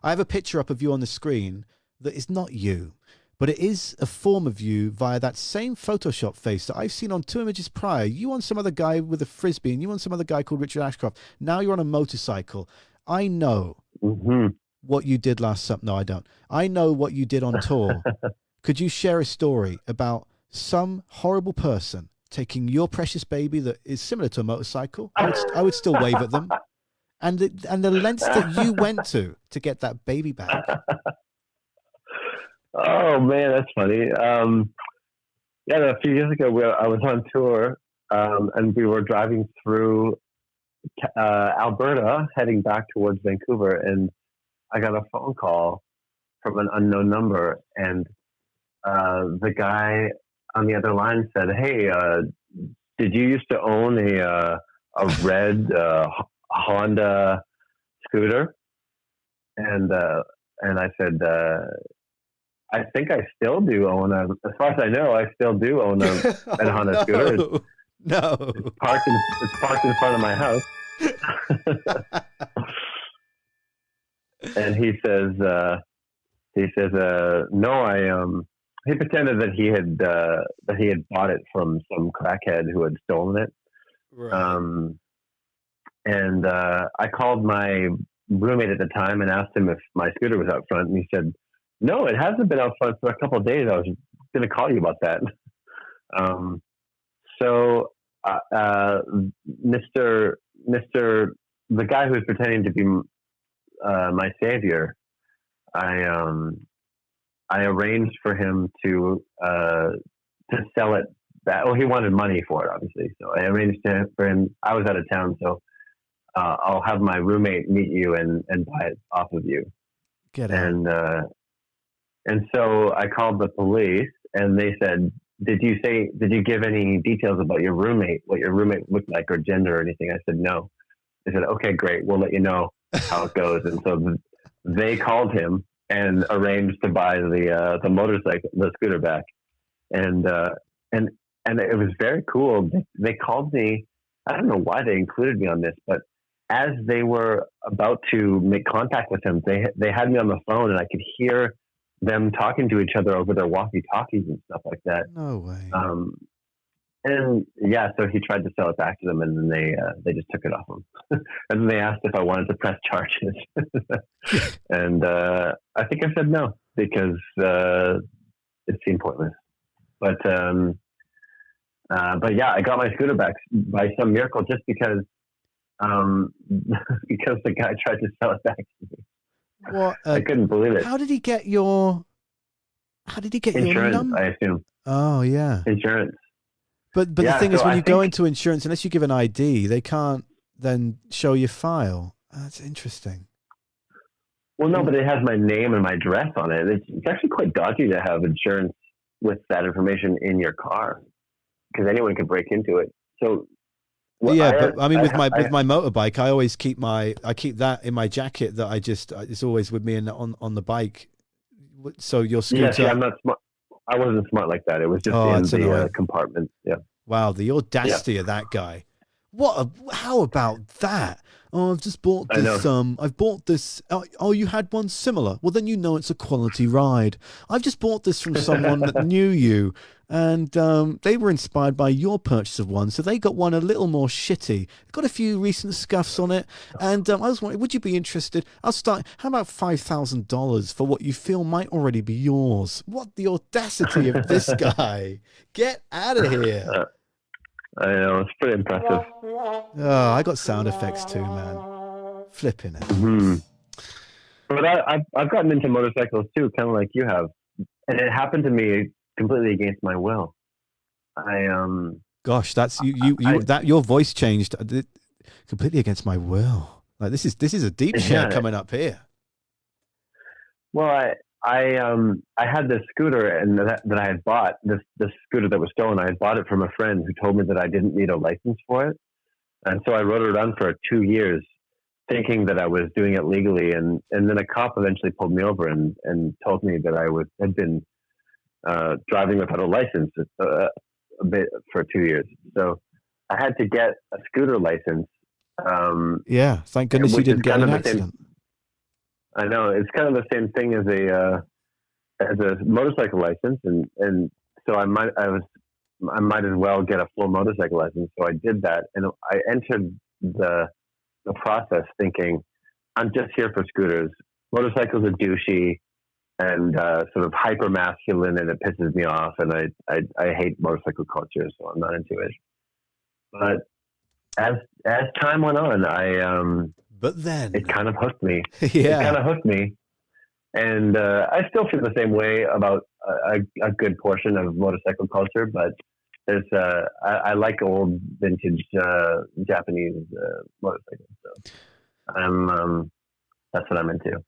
I have a picture up of you on the screen that is not you, but it is a form of you via that same Photoshop face that I've seen on 2 images prior. You on some other guy with a Frisbee, and you on some other guy called Richard Ashcroft. Now you're on a motorcycle. I know what you did last summer. No, I don't. I know what you did on tour. Could you share a story about some horrible person taking your precious baby that is similar to a motorcycle? I would still wave at them. And the lengths that you went to get that baby back. Oh man, that's funny. A few years ago, I was on tour, and we were driving through Alberta, heading back towards Vancouver, and I got a phone call from an unknown number, and the guy on the other line said, "Hey, did you used to own a red Honda scooter?" And I said, "I think I still do own as far as I know, I still do own a Honda scooter. It's parked in front of my house." And he says, no, he pretended that he had bought it from some crackhead who had stolen it. Right. And I called my roommate at the time and asked him if my scooter was out front, and he said, "No, it hasn't been out front for a couple of days. I was going to call you about that." So the guy who was pretending to be my savior, I arranged for him to sell it back. Well, he wanted money for it, obviously. So I arranged for him. I was out of town, so I'll have my roommate meet you and buy it off of you. Get out. And so I called the police, and they said, did you give any details about your roommate, what your roommate looked like or gender or anything?" I said, "No." They said, "Okay, great. We'll let you know how it goes." And so they called him and arranged to buy the motorcycle, the scooter back. And it was very cool. They called me. I don't know why they included me on this, but as they were about to make contact with him, they had me on the phone, and I could hear them talking to each other over their walkie-talkies and stuff like that. No way. And yeah, so he tried to sell it back to them, and then they just took it off him. And then they asked if I wanted to press charges, and I think I said no because it seemed pointless. But yeah, I got my scooter back by some miracle, just because the guy tried to sell it back to me. What? I couldn't believe it. How did he get your insurance, number? I assume. Oh yeah, insurance. But the thing is, when you go into insurance, unless you give an ID, they can't then show your file. That's interesting. Well, no, but it has my name and my address on it. It's actually quite dodgy to have insurance with that information in your car, because anyone can break into it. So. Well, but I mean, with my motorbike, I always keep that in my jacket. That it's always with me on the bike. So your scooter. Yeah, I'm not smart. I wasn't smart like that. It was just in the compartment. Yeah. Wow, the audacity of that guy. How about that? Oh, I've just bought this. I've bought this. Oh, you had one similar. Well, then you know it's a quality ride. I've just bought this from someone that knew you, and they were inspired by your purchase of one, so they got one a little more shitty. Got a few recent scuffs on it, and I was wondering, would you be interested? I'll start. How about $5,000 for what you feel might already be yours? What the audacity of this guy! Get out of here! I know, it's pretty impressive. Oh, I got sound effects too, man. Flipping it. Mm-hmm. But I've gotten into motorcycles too, kind of like you have, and it happened to me completely against my will. Gosh, that's your voice changed completely against my will. Like this is a deep share coming up here. Well, I had this scooter and that I had bought, this scooter that was stolen. I had bought it from a friend who told me that I didn't need a license for it. And so I rode it around for 2 years thinking that I was doing it legally. And then a cop eventually pulled me over and told me that I had been driving without a license a bit for 2 years. So I had to get a scooter license. Yeah, thank goodness you didn't get in an accident. I know it's kind of the same thing as a motorcycle license, and so I might as well get a full motorcycle license. So I did that, and I entered the process thinking I'm just here for scooters. Motorcycles are douchey and sort of hyper masculine, and it pisses me off. And I hate motorcycle culture, so I'm not into it. But as time went on, But then it kind of hooked me. yeah. It kind of hooked me, and I still feel the same way about a good portion of motorcycle culture. But there's I like old vintage Japanese motorcycles, so I'm that's what I'm into.